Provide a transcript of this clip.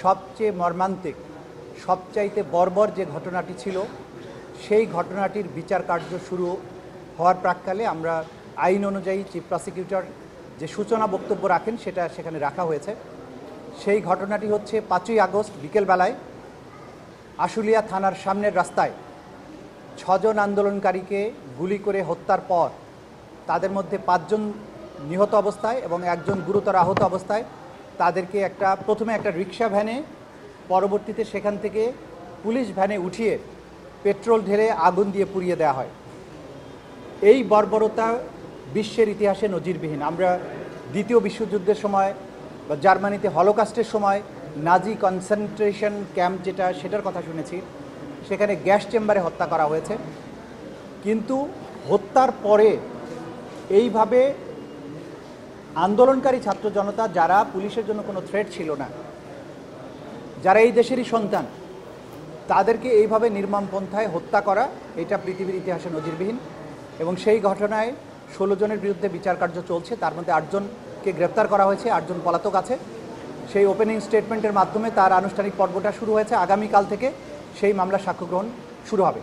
সবচেয়ে মর্মান্তিক, সবচাইতে বর্বর যে ঘটনাটি ছিল, সেই ঘটনাটির বিচার কার্য শুরু হওয়ার প্রাক্কালে আমরা আইন অনুযায়ী চিফ প্রসিকিউটর যে সূচনা বক্তব্য রাখেন সেটা সেখানে রাখা হয়েছে। সেই ঘটনাটি হচ্ছে 5ই আগস্ট বিকেলবেলায় আশুলিয়া থানার সামনের রাস্তায় 6 জন আন্দোলনকারীকে গুলি করে হত্যার পর তাদের মধ্যে 5 জন নিহত অবস্থায় এবং 1 জন গুরুতর আহত অবস্থায় তাদেরকে প্রথমে একটা রিক্সা ভ্যানে, পরবর্তীতে সেখান থেকে পুলিশ ভ্যানে উঠিয়ে পেট্রোল ঢেলে আগুন দিয়ে পুড়িয়ে দেওয়া হয়। এই বর্বরতা বিশ্বের ইতিহাসে নজিরবিহীন। আমরা দ্বিতীয় বিশ্বযুদ্ধের সময় বা জার্মানিতে হলোকাস্টের সময় নাজি কনসেন্ট্রেশন ক্যাম্প সেটার কথা শুনেছি, সেখানে গ্যাস চেম্বারে হত্যা করা হয়েছে। কিন্তু হত্যার পরে এইভাবে আন্দোলনকারী ছাত্র জনতা, যারা পুলিশের জন্য কোনো থ্রেট ছিল না, যারা এই দেশেরই সন্তান, তাদেরকে এইভাবে নির্মমপন্থায় হত্যা করা, এটা পৃথিবীর ইতিহাসে নজিরবিহীন। এবং সেই ঘটনায় 16 জনের বিরুদ্ধে বিচার কার্য চলছে, তার মধ্যে 8 জনকে গ্রেপ্তার করা হয়েছে, 8 জন পলাতক আছে। সেই ওপেনিং স্টেটমেন্টের মাধ্যমে তার আনুষ্ঠানিক পর্বটা শুরু হয়েছে। আগামীকাল থেকে সেই মামলার সাক্ষ্য গ্রহণ শুরু হবে।